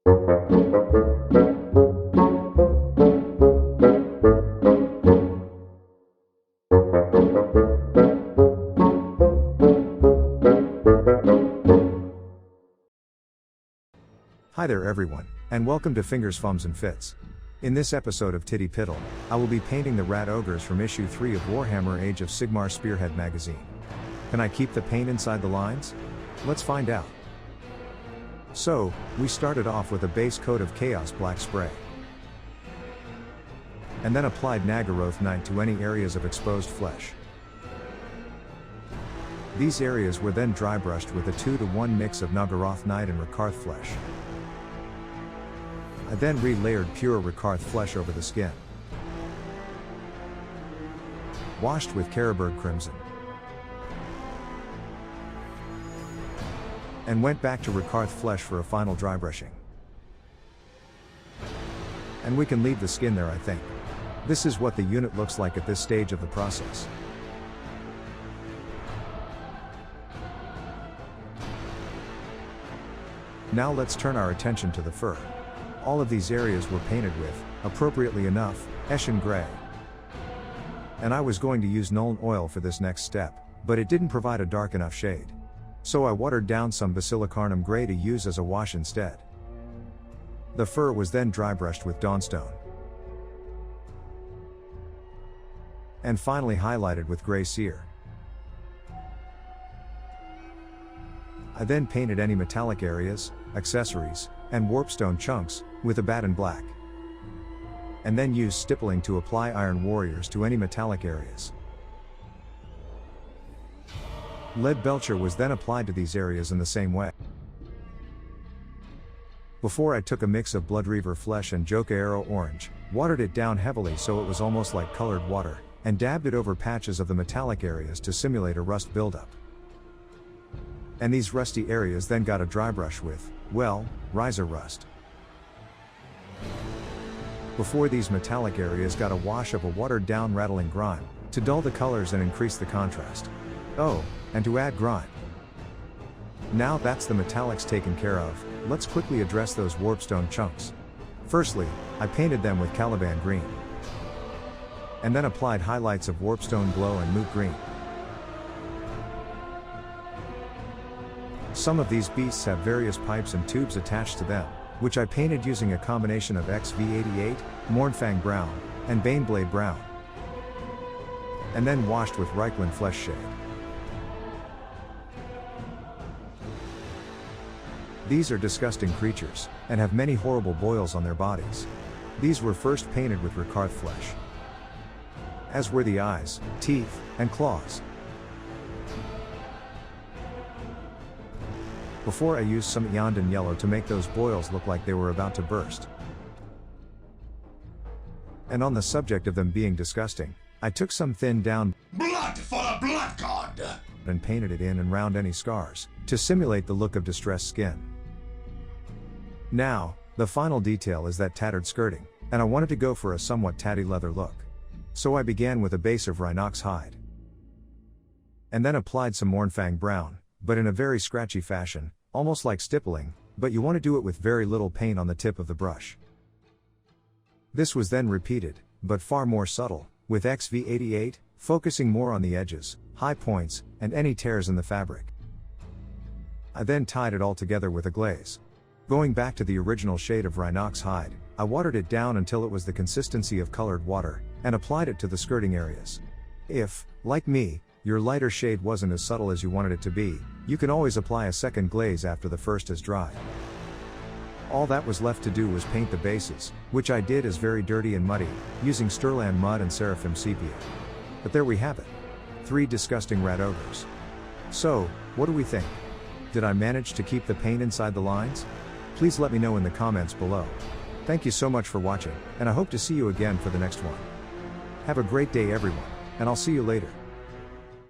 Hi there everyone, and welcome to Fingers, Fums and Fits. In this episode of TTPITL, I will be painting the Rat Ogors from issue 3 of Warhammer Age of Sigmar Spearhead magazine. Can I keep the paint inside the lines? Let's find out. So, we started off with a base coat of Chaos Black spray. And then applied Nagaroth Night to any areas of exposed flesh. These areas were then dry brushed with a 2-to-1 mix of Nagaroth Night and Rakarth flesh. I then re-layered pure Rakarth flesh over the skin. Washed with Carroburg Crimson. And went back to Rakarth flesh for a final dry brushing. And we can leave the skin there, I think. This is what the unit looks like at this stage of the process. Now let's turn our attention to the fur. All of these areas were painted with, appropriately enough, Eshin Grey. And I was going to use Nuln Oil for this next step, but it didn't provide a dark enough shade. So I watered down some Basilicarnum Grey to use as a wash instead. The fur was then dry brushed with Dawnstone. And finally highlighted with Grey Sear. I then painted any metallic areas, accessories, and warpstone chunks, with Abaddon Black. And then used stippling to apply Iron Warriors to any metallic areas. Lead Belcher was then applied to these areas in the same way. Before I took a mix of Bloodreaver flesh and Joka Arrow Orange, watered it down heavily so it was almost like colored water, and dabbed it over patches of the metallic areas to simulate a rust buildup. And these rusty areas then got a dry brush with, well, Riser Rust. Before these metallic areas got a wash of a watered down rattling grime, to dull the colors and increase the contrast. Oh, and to add grime. Now that's the metallics taken care of, let's quickly address those warpstone chunks. Firstly, I painted them with Caliban Green. And then applied highlights of Warpstone Glow and Moot Green. Some of these beasts have various pipes and tubes attached to them, which I painted using a combination of XV88, Mournfang Brown, and Baneblade Brown. And then washed with Reikland Flesh Shade. These are disgusting creatures, and have many horrible boils on their bodies. These were first painted with Rakarth flesh. As were the eyes, teeth, and claws. Before I used some Eondon Yellow to make those boils look like they were about to burst. And on the subject of them being disgusting, I took some thinned down blood for the blood god and painted it in and round any scars, to simulate the look of distressed skin. Now, the final detail is that tattered skirting, and I wanted to go for a somewhat tatty leather look. So I began with a base of Rhinox hide. And then applied some Mournfang Brown, but in a very scratchy fashion, almost like stippling, but you want to do it with very little paint on the tip of the brush. This was then repeated, but far more subtle, with XV88, focusing more on the edges, high points, and any tears in the fabric. I then tied it all together with a glaze. Going back to the original shade of Rhinox hide, I watered it down until it was the consistency of colored water, and applied it to the skirting areas. If, like me, your lighter shade wasn't as subtle as you wanted it to be, you can always apply a second glaze after the first is dry. All that was left to do was paint the bases, which I did as very dirty and muddy, using Stirland Mud and Seraphim Sepia. But there we have it. 3 disgusting Rat Ogors. So, what do we think? Did I manage to keep the paint inside the lines? Please let me know in the comments below. Thank you so much for watching, and I hope to see you again for the next one. Have a great day everyone, and I'll see you later.